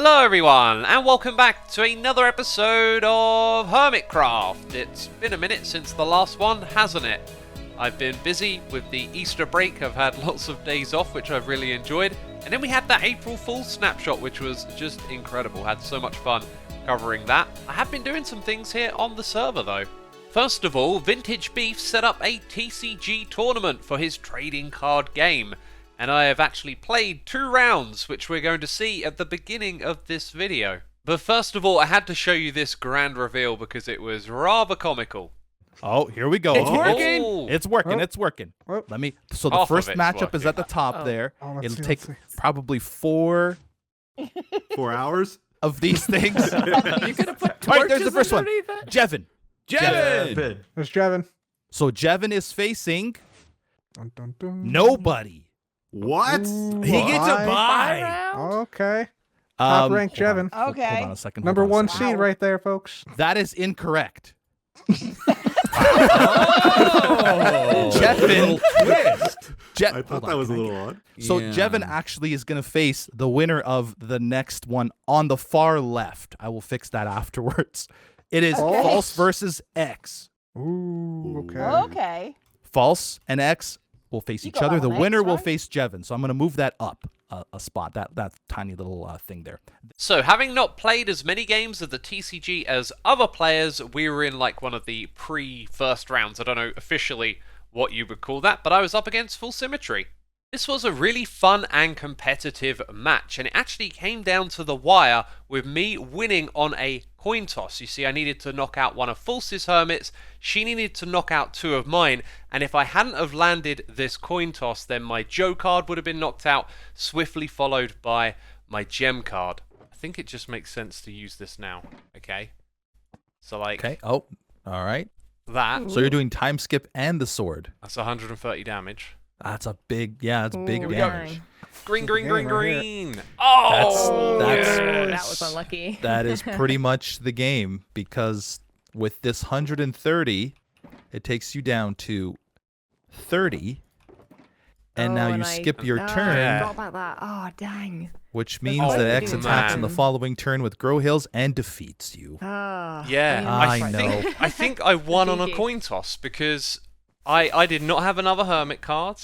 Hello everyone, and welcome back to another episode of Hermitcraft. It's been a minute since the last one, hasn't it? I've been busy with the Easter break, I've had lots of days off which I've really enjoyed, and then we had that April Fool's snapshot which was just incredible, had so much fun covering that. I have been doing some things here on the server though. First of all, Vintage Beef set up a TCG tournament for his trading card game. And I have actually played 2 rounds, which we're going to see at the beginning of this video. But first of all, I had to show you this grand reveal because it was rather comical. Oh, here we go. It's working. Oh. It's working. It's working. Let me. So the Half of first it's matchup is working. at the top there. Let's It'll see, take let's see. probably 4 4 hours? of these things. You could have put All right, there's the torches first one. underneath it. Jevin. Jevin. There's Jevin. So Jevin is facing Dun, dun, dun. nobody. What? Ooh, He gets a bye. bye. Okay. Top ranked hold on. Jevin. Hold Okay. on a second. Number hold on a 1 second. seed right there, folks. That is incorrect. Oh. Jevin. I thought that was a little odd. So Jevin actually is going to face the winner of the next one on the far left. I will fix that afterwards. It is Okay. False versus X. Ooh, okay. Okay. False and X will face You each got other. that The one, winner X, will right? face Jevin. So I'm going to move that up a spot, that tiny little thing there. So, having not played as many games of the TCG as other players, we were in like one of the pre-first rounds. I don't know officially what you would call that, but I was up against Full Symmetry. This was a really fun and competitive match, and it actually came down to the wire with me winning on a coin toss. You see, I needed to knock out one of False's Hermits, she needed to knock out 2 of mine, and if I hadn't have landed this coin toss, then my Joe card would have been knocked out, swiftly followed by my gem card. I think it just makes sense to use this now, okay? So like Okay. Oh, all right. that, So you're doing time skip and the sword. that's 130 damage. That's a big, yeah, it's big Ooh, damage. Green, green, Game green, right here. green. Oh, That's- That yes. was unlucky. That is pretty much the game because with this 130, it takes you down to 30. And now you skip your I turn, forgot about that. Oh, dang. which means Oh, that X attacks in the man. following turn with Grow Hills and defeats you. Oh, Yeah, I know. I think I won on a GG. coin toss because I did not have another hermit card,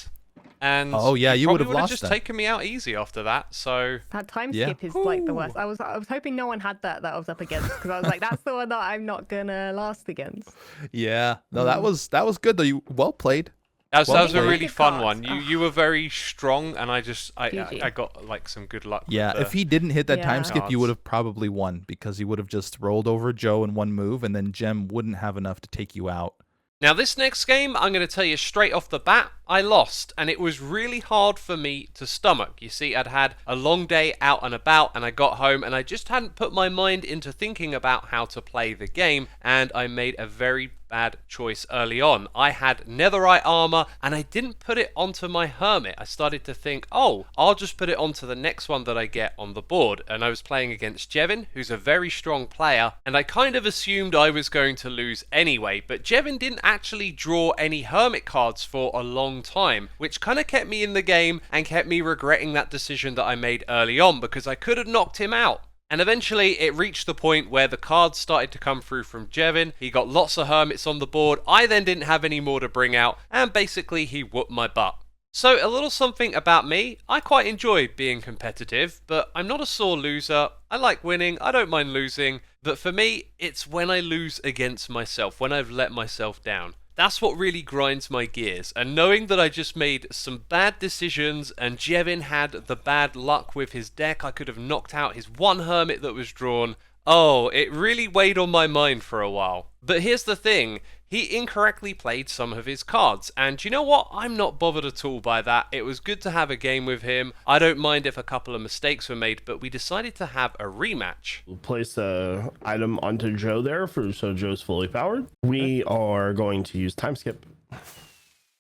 and Oh, yeah, you probably would've lost just that. taken me out easy after that. So That time Yeah. skip is like the worst. I was hoping no one had that I was up against because I was like, that's the one that I'm not gonna last against. Yeah. No, that was good though. You well played. that was, Well that was a played. really Good fun cards. one. You were very strong, and I GG. got like some good luck. Yeah, with if he didn't hit that time Yeah. skip, you Cards. would have probably won because he would have just rolled over Joe in one move, and then Gem wouldn't have enough to take you out. Now, this next game, I'm going to tell you straight off the bat, I lost, and it was really hard for me to stomach. You see, I'd had a long day out and about, and I got home, and I just hadn't put my mind into thinking about how to play the game, and I made a very bad choice early on. I had netherite armor, and I didn't put it onto my hermit. I started to think, oh, I'll just put it onto the next one that I get on the board, and I was playing against Jevin, who's a very strong player, and I kind of assumed I was going to lose anyway, but Jevin didn't actually draw any hermit cards for a long time, which kind of kept me in the game and kept me regretting that decision that I made early on because I could have knocked him out. And eventually it reached the point where the cards started to come through from Jevin. He got lots of hermits on the board. I then didn't have any more to bring out, and basically he whooped my butt. So a little something about me, I quite enjoy being competitive, but I'm not a sore loser. I like winning, I don't mind losing, but for me, it's when I lose against myself, when I've let myself down. That's what really grinds my gears, and knowing that I just made some bad decisions and Jevin had the bad luck with his deck, I could have knocked out his one hermit that was drawn. Oh, it really weighed on my mind for a while. But here's the thing, he incorrectly played some of his cards, and you know what? I'm not bothered at all by that. It was good to have a game with him. I don't mind if a couple of mistakes were made, but we decided to have a rematch. We'll place a item onto Joe there so Joe's fully powered. We are going to use time skip. All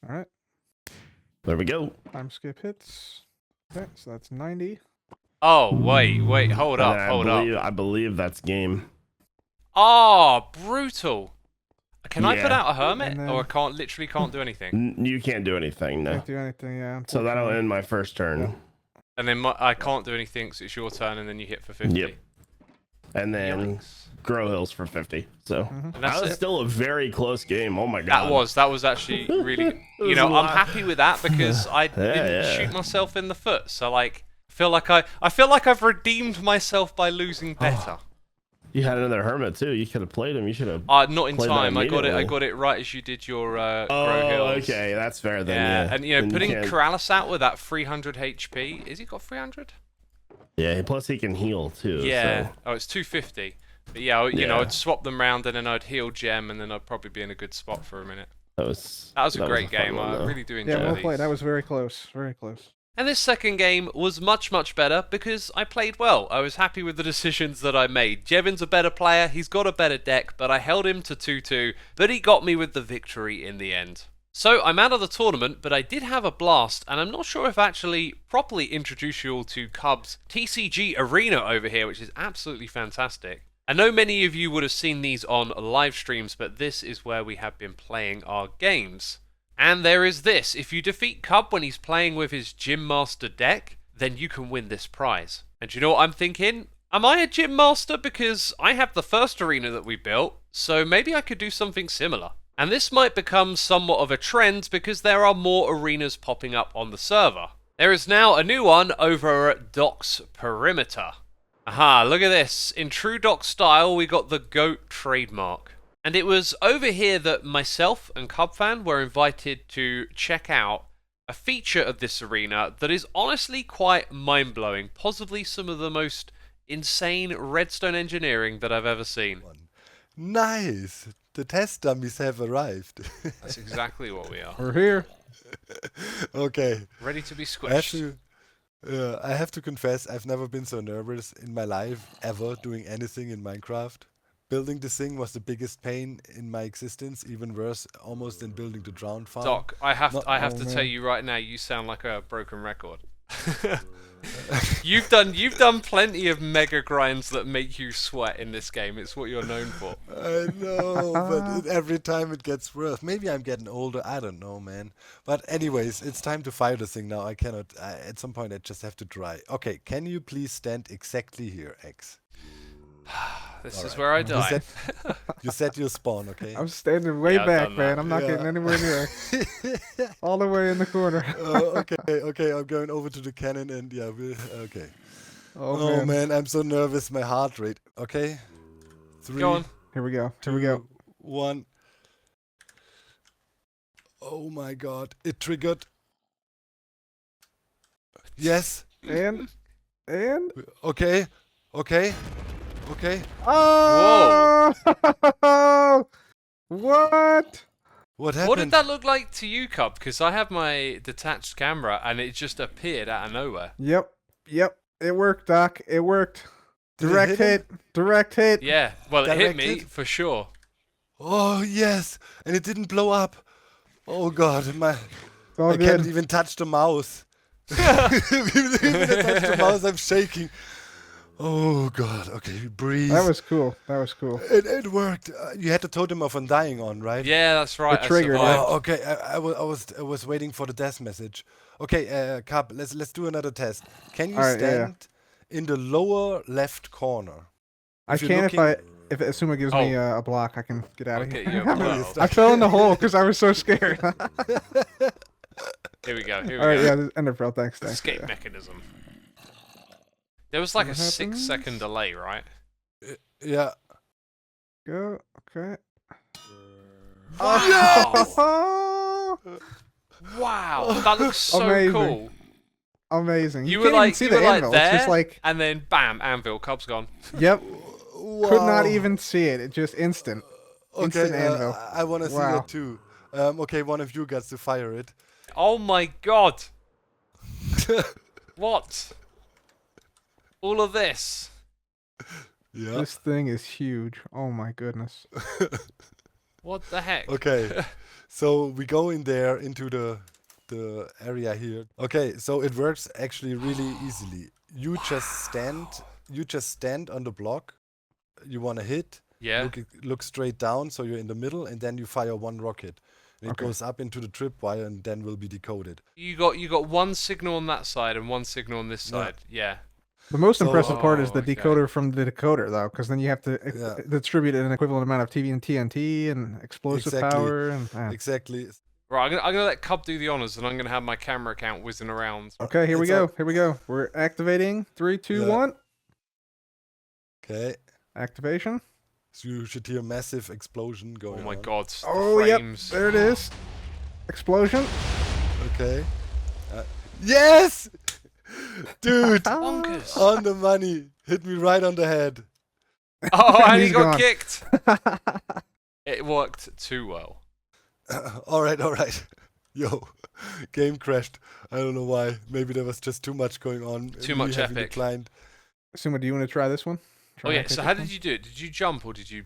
right. There we go. Time skip hits. Okay, so that's 90. Oh, wait, hold up, I believe that's game. Oh, brutal. Can I put Yeah. out a hermit, And then- or I literally can't do anything? You can't do anything, no. Can't do anything, yeah. So that'll unfortunately. end my first turn. And then I can't do anything, so it's your turn, and then you hit for 50. Yep. And then grow hills for 50. So And that that's was it. still a very close game. Oh my god. That was actually really, you know, I'm happy with that because I didn't shoot myself in the foot. So like, I feel like I've redeemed myself by losing better. You had another hermit too. You could have played him. You should have. Not in played that time. I immediately. got it right as you did your grow Oh, hills. okay, that's fair then. Yeah, Yeah, and you know, Then putting can't- Corrales out with that 300 HP. Is he got 300? Yeah, plus he can heal too. Yeah. So. Oh, it's 250. But yeah, you know, I'd swap them round and then I'd heal Gem and then I'd probably be in a good spot for a minute. That was a great fun game. one, I though. really do enjoy Yeah, well these. played. That was very close. Very close. And this second game was much, much better because I played well. I was happy with the decisions that I made. Jevin's a better player, he's got a better deck, but I held him to 2-2, but he got me with the victory in the end. So I'm out of the tournament, but I did have a blast, and I'm not sure if I actually properly introduced you all to Cub's TCG Arena over here, which is absolutely fantastic. I know many of you would have seen these on live streams, but this is where we have been playing our games. And there is this, if you defeat Cub when he's playing with his Gym Master deck, then you can win this prize. And you know what I'm thinking? Am I a Gym Master? Because I have the first arena that we built, so maybe I could do something similar. And this might become somewhat of a trend because there are more arenas popping up on the server. There is now a new one over at Doc's Perimeter. Aha, look at this. In true Doc style, we got the GOAT trademark. And it was over here that myself and Cubfan were invited to check out a feature of this arena that is honestly quite mind-blowing. Possibly some of the most insane redstone engineering that I've ever seen. Nice! The test dummies have arrived. That's exactly what we are. We're here. Okay. Ready to be I have squished. I have to confess, I've never been so nervous in my life, ever, doing anything in Minecraft. Building this thing was the biggest pain in my existence, even worse almost than building the drown farm. Doc, I have Not- to oh, tell man. you right now, you sound like a broken record. You've done plenty of mega grinds that make you sweat in this game. It's what you're known for. I know, but every time it gets worse. Maybe I'm getting older, I don't know, man. But anyways, it's time to fire the thing now. I cannot, at some point I just have to try. Okay, can you please stand exactly here, X? This is where I die. You set your spawn, okay? I'm standing way Yeah, I've back, done man. that. I'm not Yeah. getting anywhere near. All the way in the corner. Okay, I'm going over to the cannon and yeah, okay. Oh, Oh man, I'm so nervous, my heart rate. Okay, 3, Go on. Here we go. Here we go. 1. Oh my god, it triggered. Yes. And Okay. Okay. oh, what? What happened? What did that look like to you, Cub? Because I have my detached camera and it just appeared out of nowhere. Yep. It worked, Doc. It worked. Did it Direct hit him? hit. Direct hit. Yeah, well, it hit me Directed? for sure. Oh yes, and it didn't blow up. Oh god, It's all I good. can't even touch the mouse. Even if I touch the mouse, I'm shaking. Oh god. Okay, breathe. That was cool. It worked. You had the totem of undying on, right? Yeah, that's right. I trigger, survived. Oh, okay. I was waiting for the death message. Okay, Cap, let's do another test. Can you All right, yeah, stand in the lower left corner? I If you're can looking- if Xisuma gives me a block, I can get out of Okay, here. yeah, I fell in the hole because I was so scared. Here we go. Here we All right, go. yeah, this Enderpearl, thanks. Escape Yeah. mechanism. There was like a What 6-second happens? delay, right? Yeah. Go. Okay. Wow! Oh, Wow! That looks so Amazing. cool. amazing. You You, were can't like, even see you the were like anvil. there, It's just like, and then bam, anvil, Cub's gone. yep. Wow. Could not even see it. It just instant. Okay, instant anvil. I want to see Wow. that too. Okay, one of you got to fire it. Oh my god! What? All of this? Yeah. This thing is huge. Oh my goodness. What the heck? Okay. So we go in there into the area here. Okay, so it works actually really easily. You just stand on the block. You want to hit. Yeah. Look straight down, so you're in the middle, and then you fire one rocket. And it Okay. goes up into the tripwire and then will be decoded. You got one signal on that side and one signal on this side. Yeah. The most So- impressive part is Oh, the okay. decoder from the decoder, though, because then you have to Yeah. distribute an equivalent amount of TNT and explosive Exactly. power. And Exactly. Right, I'm gonna let Cub do the honors, and I'm gonna have my camera account whizzing around. okay, here we It's go. all- Here we go. We're activating. 3, 2, Yeah. 1. Okay. Activation. So you should hear massive explosion Oh going my on. God! The Oh, yep. frames. There it is. Explosion. Okay. Yes! Dude, Bonkers. on the money. Hit me right on the head. Oh, and he He's got gone. kicked. It worked too well. All right. Yo, game crashed. I don't know why. Maybe there was just too much going on. Too Me much having epic. declined. Suma, do you want to try this one? Oh yeah. So how did you do it? Did you jump or did you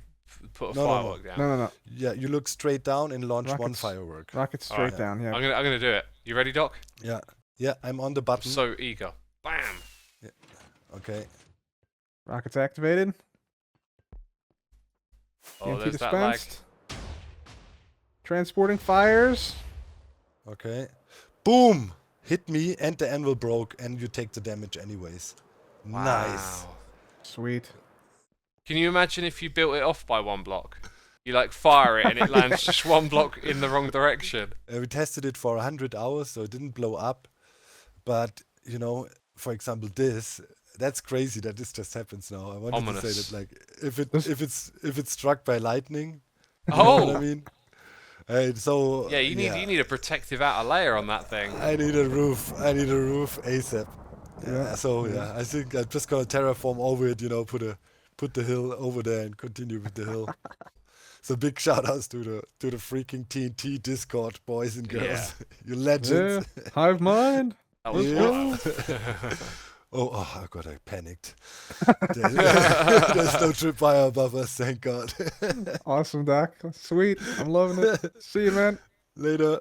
put a No, no, no. firework down? No. Yeah, you look straight down and launch one Rockets. firework. Rocket All right. straight down. Yeah. I'm gonna do it. You ready, Doc? Yeah, I'm on the I'm button. so eager. Bam. Okay. Rockets activated. Oh, TNT there's that lag. dispensed. Transporting fires. Okay. Boom! Hit me and the anvil broke and you take the damage anyways. Nice. Wow. Sweet. Can you imagine if you built it off by one block? You like fire it and it lands just one block in the wrong direction. We tested it for 100 hours, so it didn't blow up. But, you know, for example, that's crazy that this just happens now. I wanted to Ominous. say that, like, if This- it's struck by lightning, you know what I Oh, mean? So yeah. You need a protective outer layer on that thing. I need a roof. I need a roof ASAP. Yeah. So yeah, I think I'm just gonna terraform over it. You know, put the hill over there and continue with the hill. So big shout outs to the freaking TNT Discord boys and girls. Yeah. You legends. Yeah. Hive mind. That was Yeah. wild. Oh God, I panicked. There's no tripwire above us, thank God. Awesome, Doc. Sweet. I'm loving it. See you, man. Later.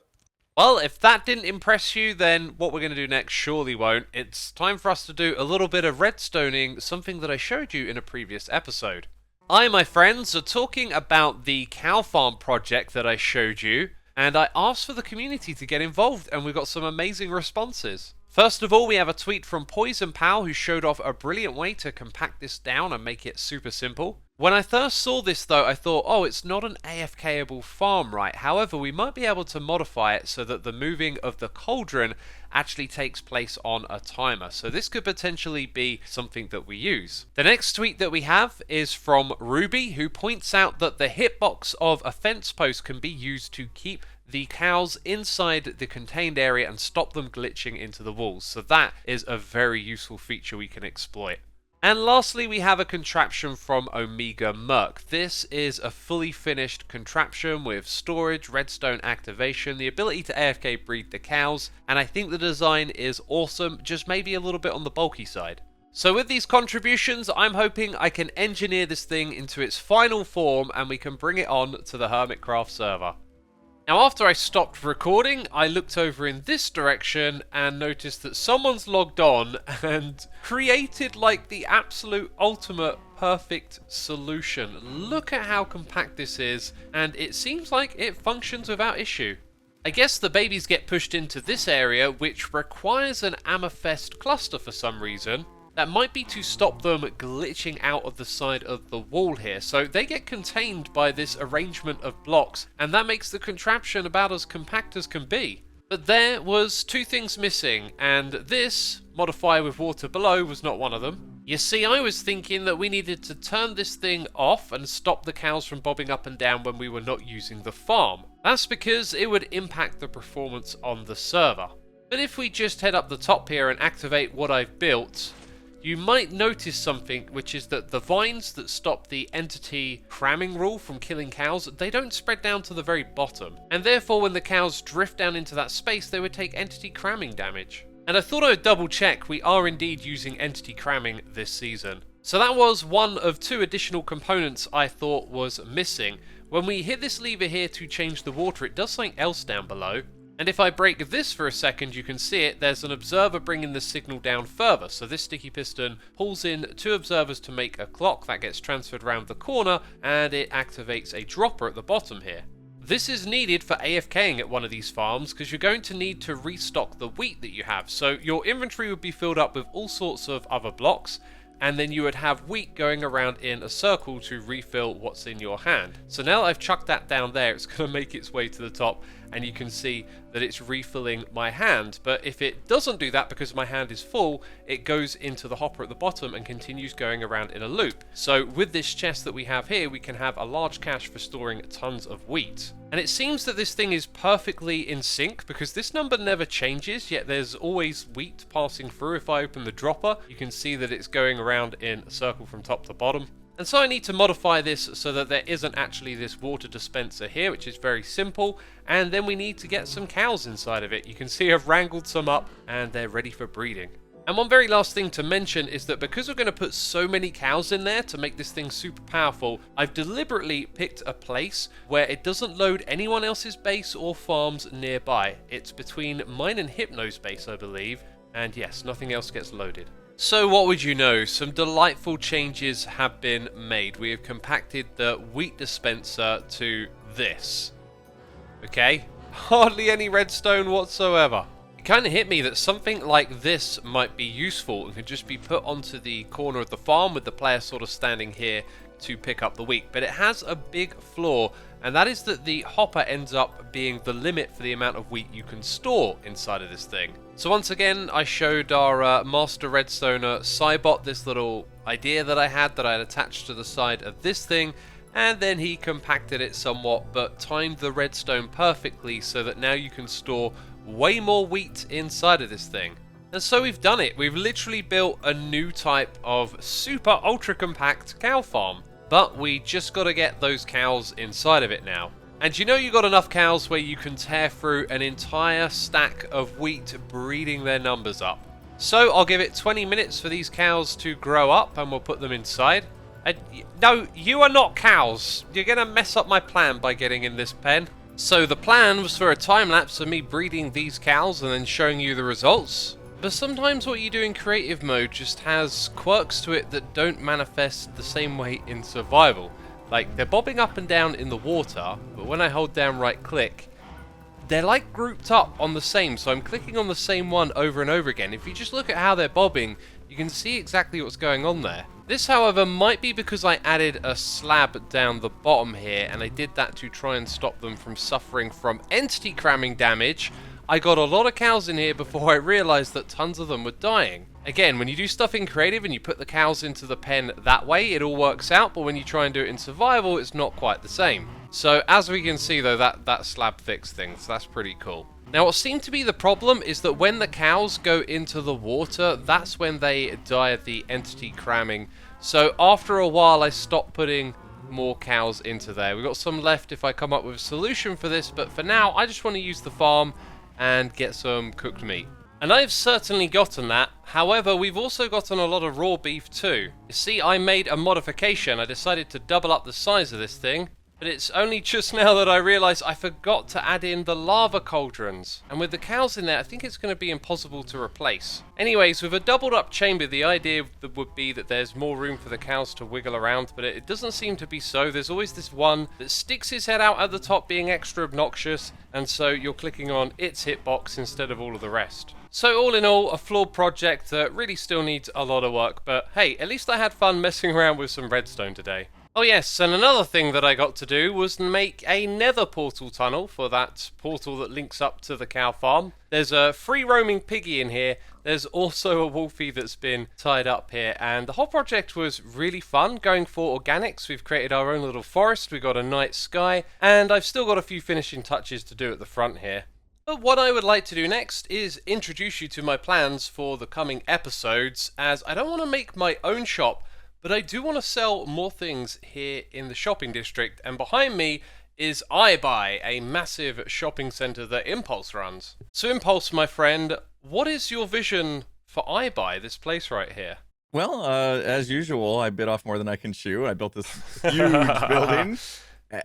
Well, if that didn't impress you, then what we're going to do next surely won't. It's time for us to do a little bit of redstoning, something that I showed you in a previous episode. I, my friends, are talking about the cow farm project that I showed you, and I asked for the community to get involved, and we got some amazing responses. First of all, we have a tweet from Poison Pal who showed off a brilliant way to compact this down and make it super simple. When I first saw this though, I thought, oh, it's not an AFK-able farm, right? However, we might be able to modify it so that the moving of the cauldron actually takes place on a timer. So this could potentially be something that we use. The next tweet that we have is from Ruby, who points out that the hitbox of a fence post can be used to keep the cows inside the contained area and stop them glitching into the walls. So that is a very useful feature we can exploit. And lastly, we have a contraption from Omega Merc. This is a fully finished contraption with storage, redstone activation, the ability to AFK breed the cows, and I think the design is awesome, just maybe a little bit on the bulky side. So with these contributions, I'm hoping I can engineer this thing into its final form and we can bring it on to the Hermitcraft server. Now after I stopped recording, I looked over in this direction and noticed that someone's logged on and created like the absolute ultimate perfect solution. Look at how compact this is, and it seems like it functions without issue. I guess the babies get pushed into this area, which requires an amethyst cluster for some reason. That might be to stop them glitching out of the side of the wall here. So they get contained by this arrangement of blocks, and that makes the contraption about as compact as can be. But there was two things missing, and this modifier with water below was not one of them. You see, I was thinking that we needed to turn this thing off and stop the cows from bobbing up and down when we were not using the farm. That's because it would impact the performance on the server. But if we just head up the top here and activate what I've built, you might notice something, which is that the vines that stop the entity cramming rule from killing cows, they don't spread down to the very bottom. And therefore when the cows drift down into that space, they would take entity cramming damage. And I thought I would double check, we are indeed using entity cramming this season. So that was one of two additional components I thought was missing. When we hit this lever here to change the water, it does something else down below. And if I break this for a second, you can see it, there's an observer bringing the signal down further. So this sticky piston pulls in two observers to make a clock that gets transferred around the corner, and it activates a dropper at the bottom here. This is needed for AFKing at one of these farms because you're going to need to restock the wheat that you have. So your inventory would be filled up with all sorts of other blocks, and then you would have wheat going around in a circle to refill what's in your hand. So now that I've chucked that down there, it's going to make its way to the top, and you can see that it's refilling my hand. But if it doesn't do that because my hand is full, it goes into the hopper at the bottom and continues going around in a loop. So with this chest that we have here, we can have a large cache for storing tons of wheat. And it seems that this thing is perfectly in sync because this number never changes, yet there's always wheat passing through. If I open the dropper, you can see that it's going around in a circle from top to bottom. And so I need to modify this so that there isn't actually this water dispenser here, which is very simple. And then we need to get some cows inside of it. You can see I've wrangled some up and they're ready for breeding. And one very last thing to mention is that because we're going to put so many cows in there to make this thing super powerful, I've deliberately picked a place where it doesn't load anyone else's base or farms nearby. It's between mine and Hypno's base, I believe. And yes, nothing else gets loaded. So what would you know, some delightful changes have been made. We have compacted the wheat dispenser to this. Okay, hardly any redstone whatsoever. It kind of hit me that something like this might be useful and could just be put onto the corner of the farm with the player sort of standing here to pick up the wheat. But it has a big flaw, and that is that the hopper ends up being the limit for the amount of wheat you can store inside of this thing. So once again, I showed our master redstoner Cybot this little idea that I had attached to the side of this thing, and then he compacted it somewhat but timed the redstone perfectly so that now you can store way more wheat inside of this thing. And so we've done it. We've literally built a new type of super ultra compact cow farm. But we just got to get those cows inside of it now. And you know you got enough cows where you can tear through an entire stack of wheat breeding their numbers up. So I'll give it 20 minutes for these cows to grow up and we'll put them inside. No, you are not cows. You're going to mess up my plan by getting in this pen. So the plan was for a time lapse of me breeding these cows and then showing you the results. But sometimes what you do in creative mode just has quirks to it that don't manifest the same way in survival. Like, they're bobbing up and down in the water, but when I hold down right click, they're like grouped up on the same, so I'm clicking on the same one over and over again. If you just look at how they're bobbing, you can see exactly what's going on there. This, however, might be because I added a slab down the bottom here, and I did that to try and stop them from suffering from entity cramming damage. I got a lot of cows in here before I realized that tons of them were dying. Again, when you do stuff in creative and you put the cows into the pen that way, it all works out, but when you try and do it in survival, it's not quite the same. So as we can see though, that slab fixed things. That's pretty cool. Now what seemed to be the problem is that when the cows go into the water, that's when they die of the entity cramming. So after a while I stopped putting more cows into there. We've got some left if I come up with a solution for this, but for now I just want to use the farm and get some cooked meat. And I've certainly gotten that. However, we've also gotten a lot of raw beef too. You see, I made a modification. I decided to double up the size of this thing. But it's only just now that I realised I forgot to add in the lava cauldrons. And with the cows in there, I think it's going to be impossible to replace. Anyways, with a doubled up chamber, the idea would be that there's more room for the cows to wiggle around, but it doesn't seem to be so. There's always this one that sticks his head out at the top being extra obnoxious, and so you're clicking on its hitbox instead of all of the rest. So all in all, a flawed project that really still needs a lot of work, but hey, at least I had fun messing around with some redstone today. Oh yes, and another thing that I got to do was make a nether portal tunnel for that portal that links up to the cow farm. There's a free roaming piggy in here. There's also a wolfie that's been tied up here, and the whole project was really fun. Going for organics, we've created our own little forest, we've got a night sky, and I've still got a few finishing touches to do at the front here. But what I would like to do next is introduce you to my plans for the coming episodes, as I don't want to make my own shop, but I do want to sell more things here in the shopping district, and behind me is iBuy, a massive shopping centre that Impulse runs. So Impulse, my friend, what is your vision for iBuy, this place right here? Well, as usual, I bit off more than I can chew. I built this huge building.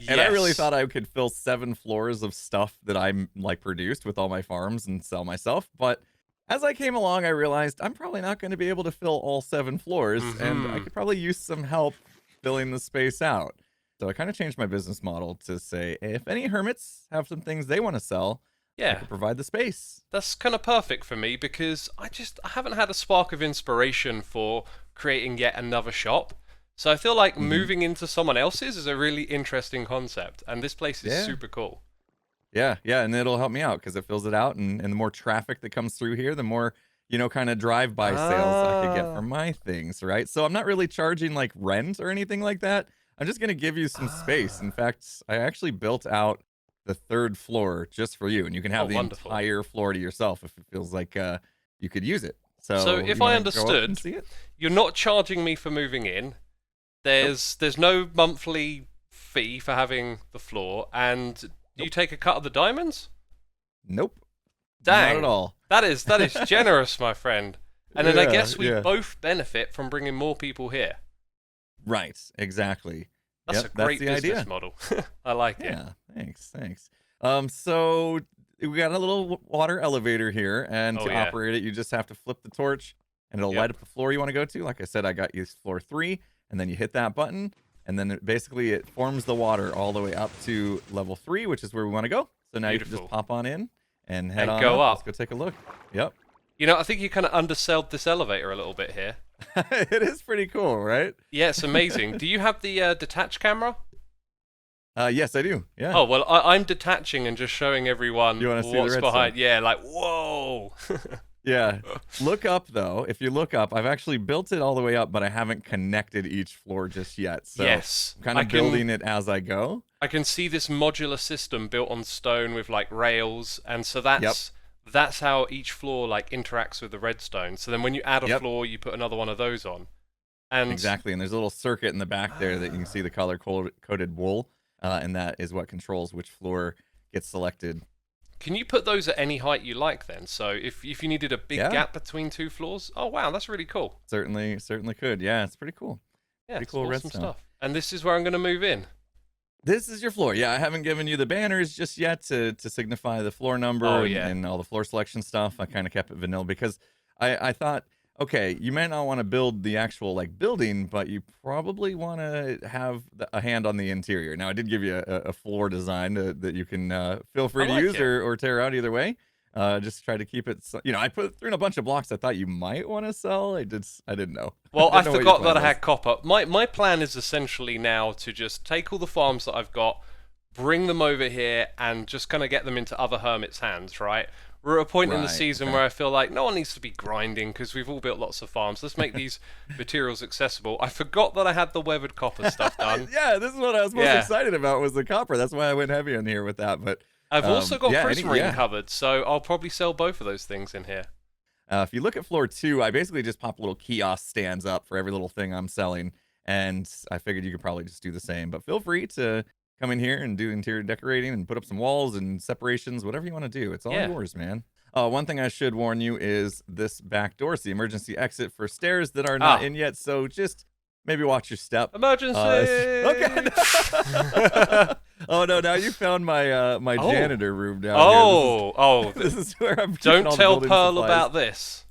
And I really thought I could fill 7 floors of stuff that I'm produced with all my farms and sell myself. But as I came along, I realized I'm probably not going to be able to fill all 7 floors, and I could probably use some help filling the space out. So I kind of changed my business model to say, if any hermits have some things they want to sell, I Yeah, could provide the space. that's kind of perfect for me because I haven't had a spark of inspiration for creating yet another shop. So I feel like moving into someone else's is a really interesting concept, and this place is super cool. Yeah, and it'll help me out because it fills it out, and the more traffic that comes through here, the more, kind of drive-by sales I could get for my things, right? So I'm not really charging like rent or anything like that. I'm just gonna give you some space. In fact, I actually built out the 3rd floor just for you, and you can have the wonderful. entire floor to yourself if it feels like you could use it. So if you I wanna go up and understood, see it? you're not charging me for moving in. There's no monthly fee for having the floor, and you take a cut of the diamonds? Nope. Dang. Not at all. That is generous, my friend. And then I guess we yeah. both benefit from bringing more people here. Right, exactly. That's Yep, a great the business idea. model. I like it. Yeah, thanks. So we got a little water elevator here, and to operate it, you just have to flip the torch, and it'll light up the floor you want to go to. Like I said, I got you floor 3, and then you hit that button, and then it forms the water all the way up to level 3, which is where we want to go. So now you can just pop on in and head on go up. Let's go take a look. Yep. I think you kind of undersold this elevator a little bit here. It is pretty cool, right? Yeah, it's amazing. Do you have the detached camera? Yes, I do. Yeah. Oh, well, I'm detaching and just showing everyone You wanna see the what's redstone? behind. Yeah, like, whoa. Yeah. Look up, though. If you look up, I've actually built it all the way up, but I haven't connected each floor just yet. So Yes. I'm kind of building it as I go. I can see this modular system built on stone with like rails, and so that's how each floor like interacts with the redstone. So then when you add a floor, you put another one of those on. And Exactly. And there's a little circuit in the back there that you can see the color-coded wool, and that is what controls which floor gets selected. Can you put those at any height you like then? So if you needed a big gap between 2 floors, oh wow, that's really cool. Certainly could. Yeah, it's pretty cool. Yeah, Pretty it's cool awesome redstone. stuff. And this is where I'm going to move in. This is your floor. Yeah, I haven't given you the banners just yet to signify the floor number and all the floor selection stuff. I kind of kept it vanilla because I thought, okay, you might not want to build the actual like building, but you probably want to have a hand on the interior. Now, I did give you a floor design that you can feel free to use or tear out either way. Just try to keep it. I threw in a bunch of blocks I thought you might want to sell. I didn't know. Well, I Didn't know what your forgot plan that I was. had copper. My plan is essentially now to just take all the farms that I've got, bring them over here, and just kind of get them into other hermits' hands, right? We're at a point in the Right, season where I feel like no one needs to be grinding because we've all built lots of farms. Let's make these materials accessible. I forgot that I had the weathered copper stuff done. Yeah, this is what I was most excited about was the copper. That's why I went heavy on here with that. But I've also got prismarine yeah. covered, so I'll probably sell both of those things in here. If you look at floor 2, I basically just pop little kiosk stands up for every little thing I'm selling, and I figured you could probably just do the same. But feel free to come in here and do interior decorating and put up some walls and separations, whatever you want to do. It's all yours, man. One thing I should warn you is this back door. It's the emergency exit for stairs that are not in yet, so just maybe watch your step. Emergency! Okay. Oh no! Now you found my my janitor room down here. This is where I'm. Don't tell Pearl supplies. about this.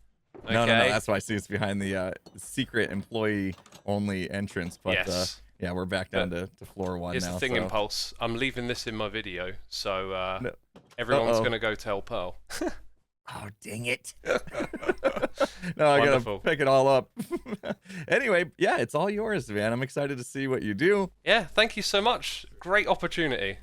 Okay? No. That's why I see it's behind the secret employee only entrance. But Yes. yeah, we're back down to floor 1 Here's now. the thing, so. Impulse. I'm leaving this in my video, so No. everyone's gonna go tell Pearl. Oh, dang it. No, I Wonderful. gotta pick it all up. Anyway, yeah, it's all yours, man. I'm excited to see what you do. Yeah, thank you so much. Great opportunity.